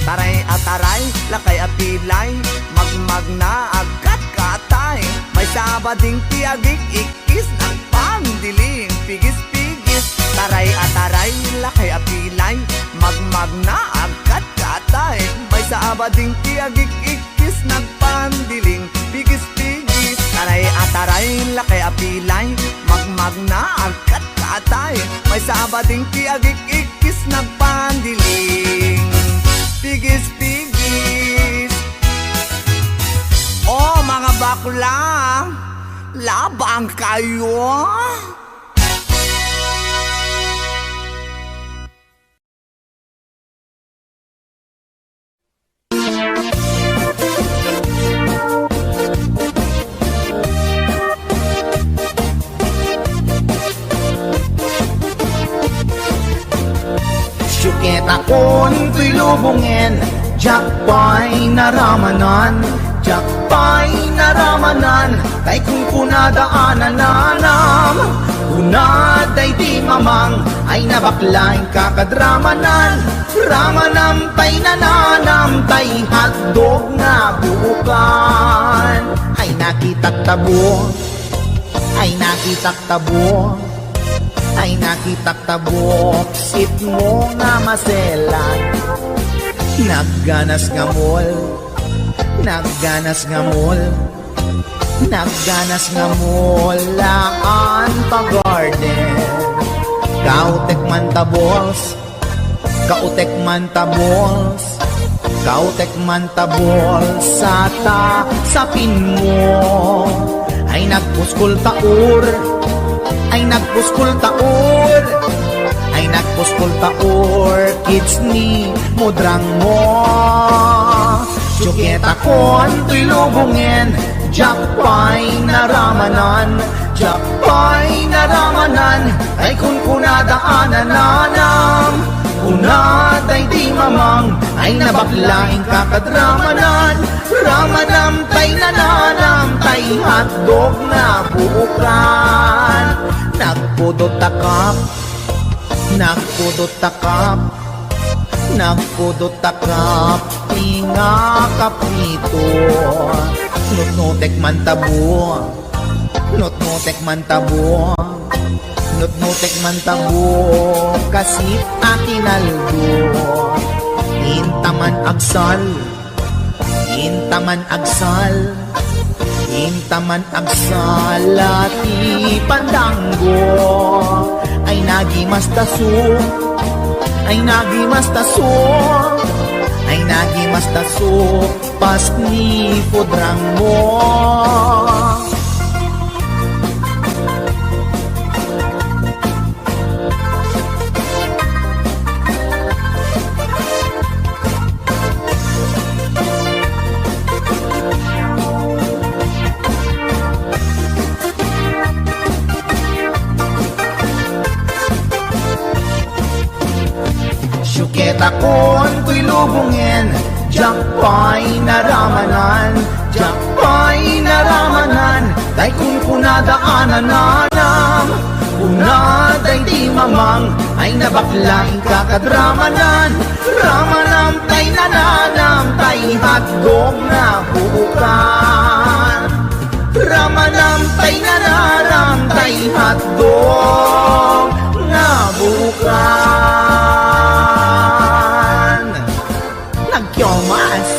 Taray at taray lakay apilay magmag na agkat katay. May sabading ti agik ikis nagpandiling pigis-pigis. Taray at taray lakay apilay magmag na agkat katay. May sabading ti agik ikis nagpandiling pigis-pigis. Taray at taray lakay apilay magmag na agkat katay. May sabading ti agik ikis nagpandiling pigis-pigis. Oh mga bakla, labang kayo. Syuket akon to'y lubungin, jakpay naramanan, jakpay naramanan, kay kung kunadaanan nanam, kunaday di mamang, ay nabaklaing kakadramanan, ramanam tay nananam, tay hotdog nga buukan, ay nakitak tabo, ay nakitak tabo, ay nakitak tabok, sit mo nga maselan. Nagganas nga mol, nagganas nga mol, nagganas nga mol, laan pa garden. Kautek man tabols, kautek man tabols, kautek man tabols, sapin mo. Ay nagpuskol taur, ay nagpuskol taur, ay nagpuskol taur, kids ni mudrang mo. Syuket akon to'y lubungin, jakpay naramanan, jakpay naramanan, ay kung kunadaanan nanam, kunaday di mamang, ay nabaklaing kakadramanan, ramanam tay nananam, tay hotdog na buukan. Nagpudot takap, nagpudot takap, nagpudot takap, tinga kaprito. Nutnutek man tabo, nutnutek man tabo, nutnutek man tabo, kasi akinaldo. Intaman agsal, intaman agsal, intaman agsalati pandanggo. Ay nagimas taso, ay nagimas taso, ay nagimas taso, pas ni pudrang mo. takon ko'y lubungin, diyak pa'y naramanan, diyak pa'y naramanan, day kung kunadaanan nanam, kunaday di mamang, ay nabaklang kakadramanan, ramanam tay nananam, tay hatdog na bukan. Ramanam tay nanaram, tay hatdog na bukan. Nagyomas.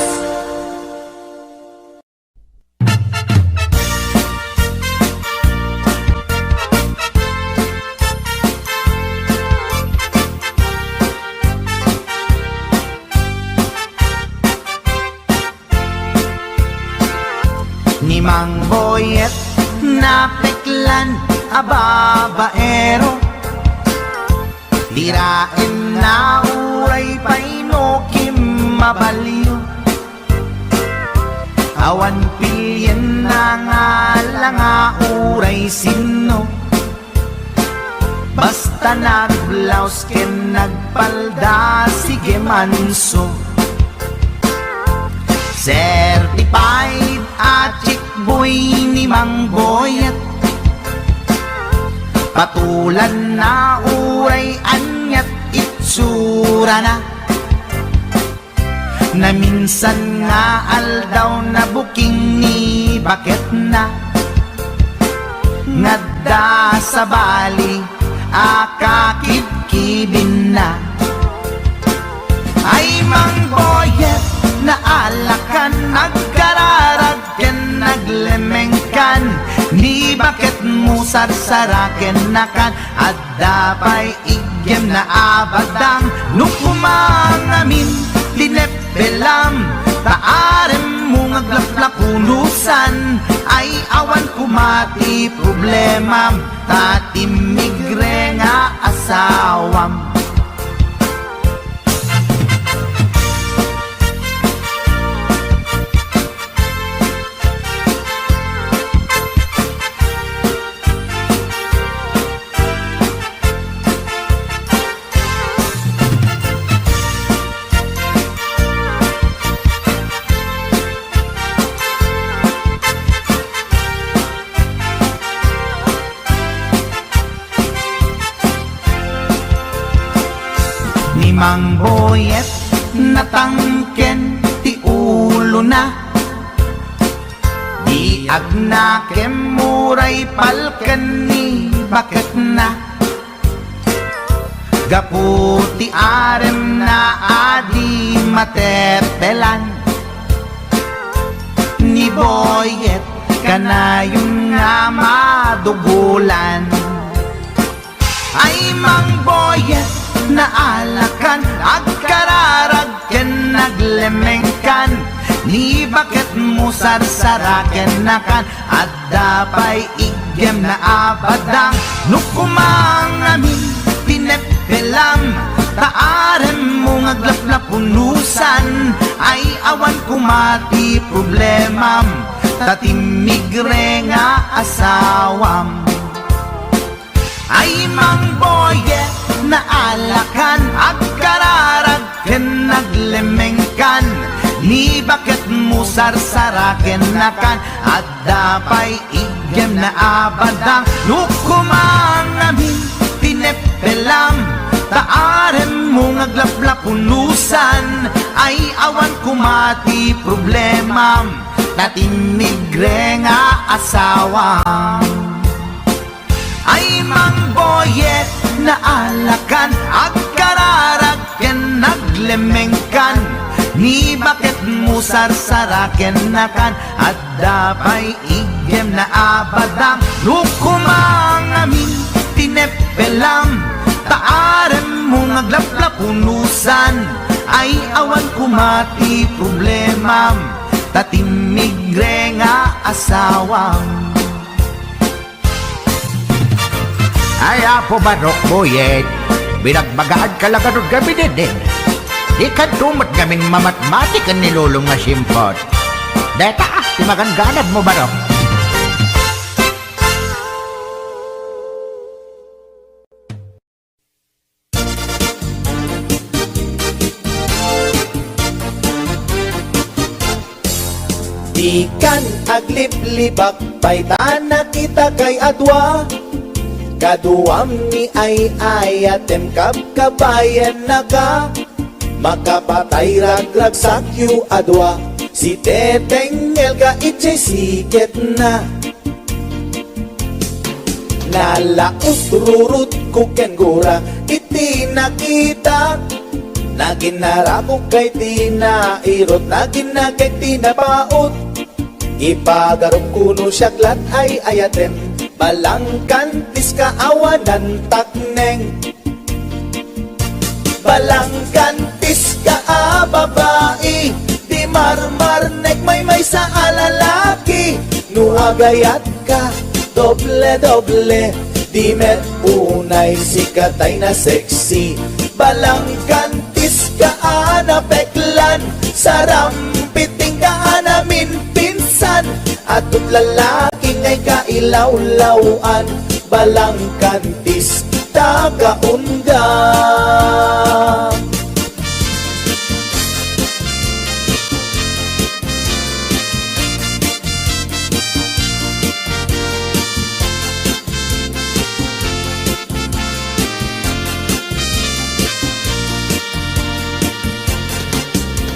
Ni Mang Boyet na peklan ababaero, tirain na uray painokim mabaliw, awan pilyen na nga langa uray sino, basta nagblaus ken nagpalda sige manso. Certified at chick boy ni Mang Boyet, patulan na uray anyat itsura na, na minsan nga aldaw na buking ni bakit na, ngadda sa bali akakibkibin na. Ay Mang Boyet na alakan, nagkararag ken naglemengkan, ni bakit mo sarsaraken nakan, at dapay igyem na abadang, nukumangamin linepelam, taarem mo ngaglaplakunusan, ay awan kumati problemam, tatimigre nga asawam. Mang Boyet natangken ti ulo na, di agnakem muray palken ni bakit na, gaputi arem na adi matepelan, ni Boyet kanayong nga madugulan. Ay Mang Boyet na alakan, agkararag ken naglemengkan, ni bakit mo sarsaraken nakan, at dapay igyem na abadang, nukumangamin pinepelam, taarem mo ngaglaplapunusan, ay awan kumati problemam, tatimigre nga asawam. Ay Mang Boyet na alakan, agkararag ken naglemengkan, ni bakit mo sarsaraken nakan, at dapay igyem na abadang, nukumangamin pinepelam, taarem mo ngaglaplapunusan, ay awan kumati problemam, tatimigre nga asawam. Ay Mang Boyet na alakan, agkararag ken naglemengkan, ni bakit mo sarsaraken nakan, at dapay igyem na abadang, nukumangamin tinepelam, taarem mo ngaglaplapunusan, ay awan kumati problemam, tatimigre nga asawam. Ay apo Barok Boyet, binagbagaan ka lang anong gabi din. Di ka tumat gaming mamatmatik ang nilulong nga simpot. Deta, timagan-ganad mo Barok. Ikan agliblibak paitana kita kay adwa. Kaduam ni ay ayatem kabayan na ka. Makapatay ragrag sakyu adwa. Si Teteng Elga itchay siket na. Nalaos rurut kuken gura iti nakita. Naginarako kay tinairot, naginagay tinapaot. Ipagarok kuno siyaglat ay ayatem, balangkantis kaawanan takneng. Balangkantis ka babae, di marmarnek may sa alalaki. Nuagayat ka, doble-doble, di met unay sikatay na sexy. Balangkantis ka anapeklan, sarampiting ka namin pinsan. Atut lalaki ngay kailawlawan, balangkantis tagaunda.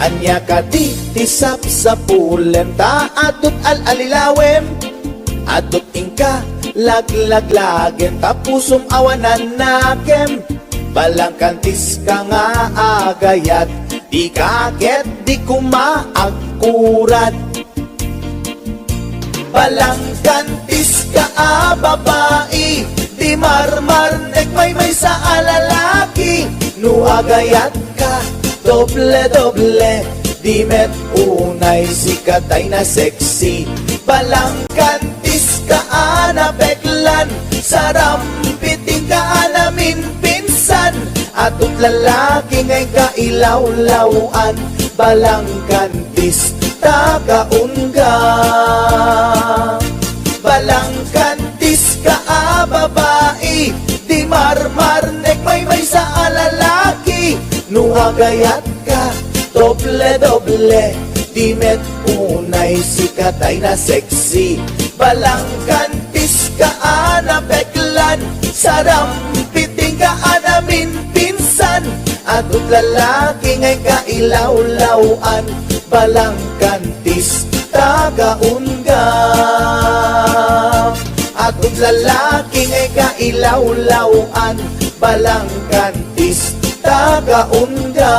Anya ka di tisap sa pulem, ta adut al-alilawem. Adut ingka laglaglagem, tapusum awanan nakem. Balangkantis ka nga agayat, di kaget di kumaagkurat. Balangkantis ka babae, di marmarnek may sa alalaki. Nuagayat ka, doble-doble, di met unay sikatay na sexy. Balangkantis ka anapeklan, sarampiting ka namin pinsan. Atut lalaki ngay kailawlawan, balangkantis tagaunga. Balangkantis ka babae, di marmarnek may sa alalaki. Nuagayat ka, doble-doble, di met unay sikatay na sexy. Balangkantis ka anapeklan, sarampiting ka namin pinsan. Atut lalaki ngay kailawlawan, balangkantis tagaunga. Atut lalaki ngay kailawlawan, balangkantis tagaunga.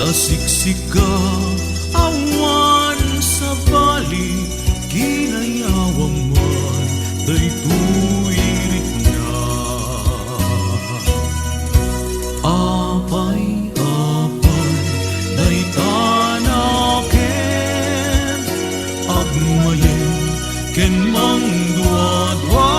Siksika awan sa bali, ginayawang man daytoy na. Apay-apay day tanaken, agmayen ken mangduadwa.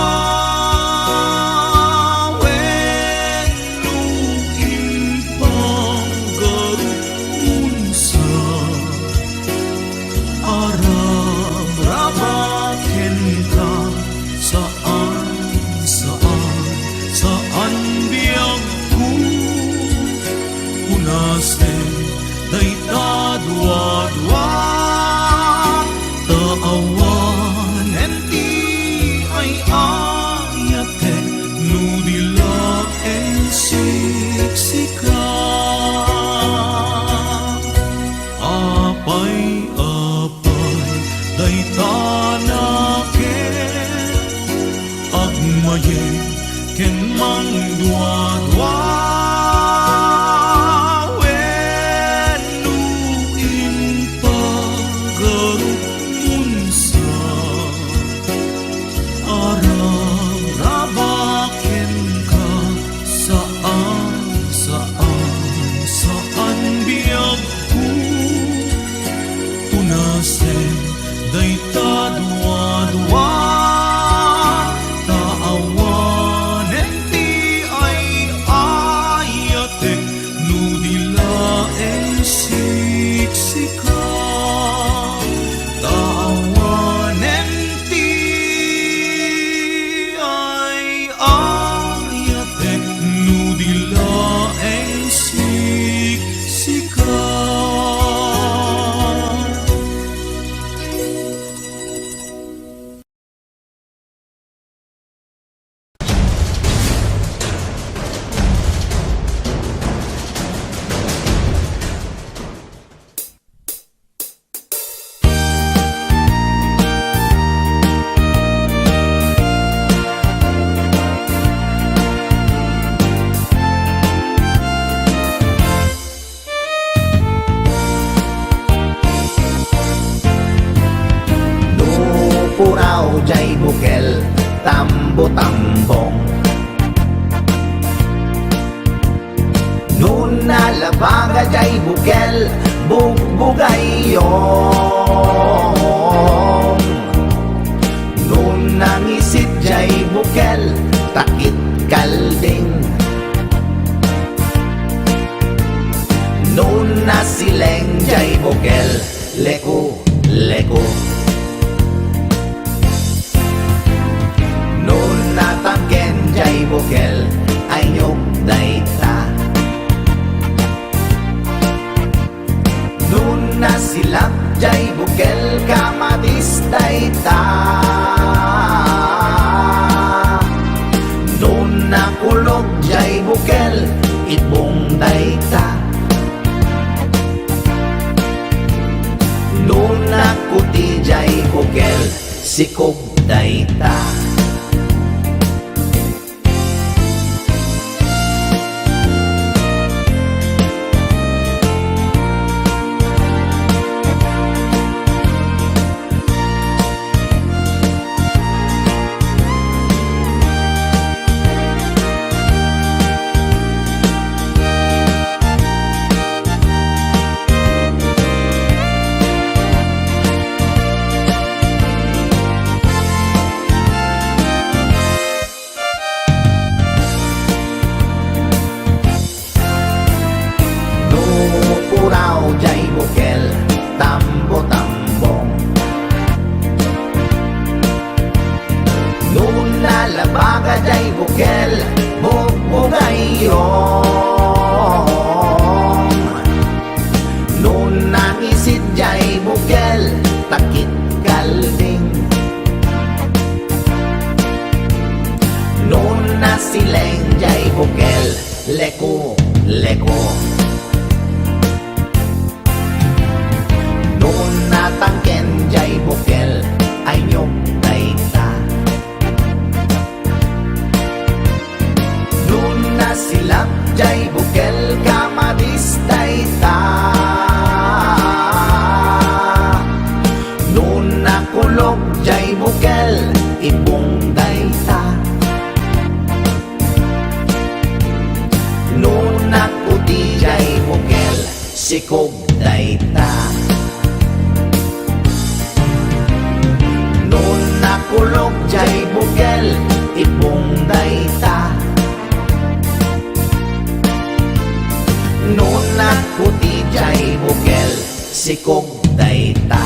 Day tadwa-dwa, taawan enti ay tanaken agmayen ken mangdua-dua wennu impagarumunsa arang-rabaken ka saan biyagku punasen dayta dua-dua taawan enti ay ayatek nudilaeng siksika taawan enti ay ayatek nudilaeng siksika. Puraw jay bukel, tambo-tambong. Nun nalabaga jay bukel, bugbugayong. Nun nangisit jay bukel, takit kalding. Nun nasileng jay bukel, leku-leku. Natangken jay bukel ay nyog dayta nun nasilap jay bukel kamadis dayta nun nakulog jay bukel itbong dayta nun nakuti jay bukel sikog dayta. Jay bukel, tambo-tambong. Nun nalabaga jay bukel, bugbugayong. Nun nangisit jay bukel, takit kalding. Nun nasileng jay bukel, leku-leku. Natangken jay bukel ay nyog dayta nun nasilap jay bukel kamadis dayta nun nakulog jay bukel ibong dayta nun nakuti jay bukel sikog dayta kulog jay bukel ipong dayta nun nakuti jay bukel sikog dayta.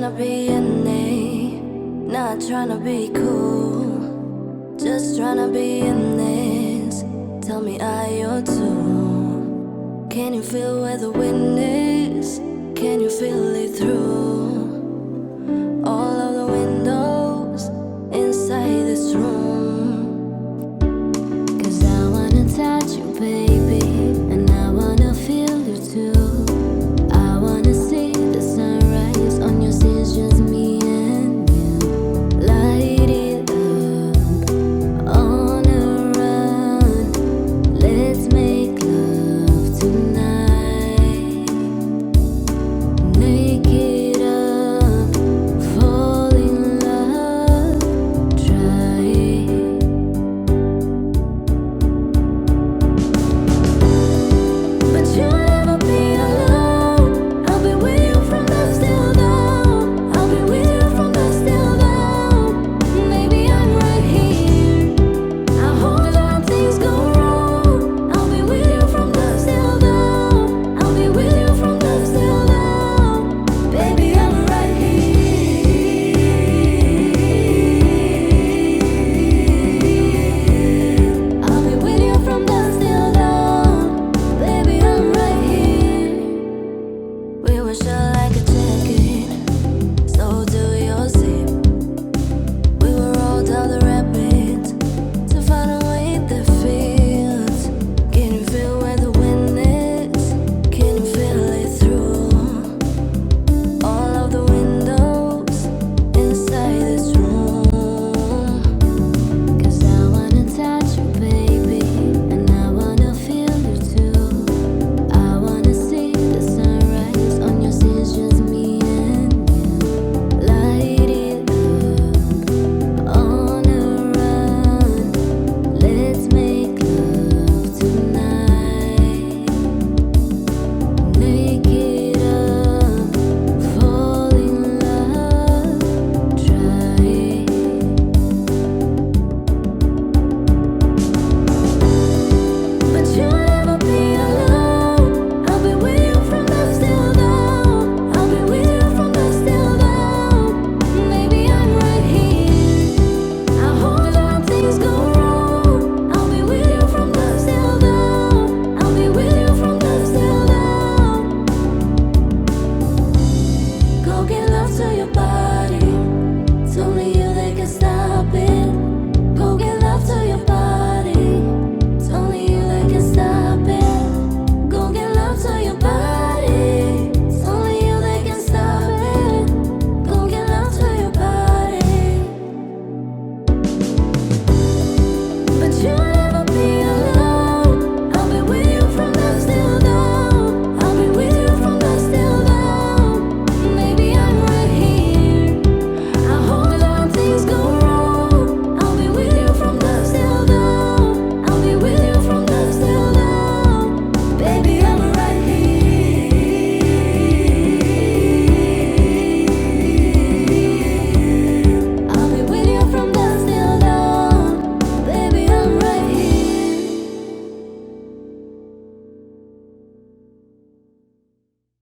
tryna be in it, not tryna be cool, just tryna be in this. Tell me, are you too? Can you feel where the wind is? Can you feel it through all of the windows inside this room? 'Cause I wanna touch you, baby.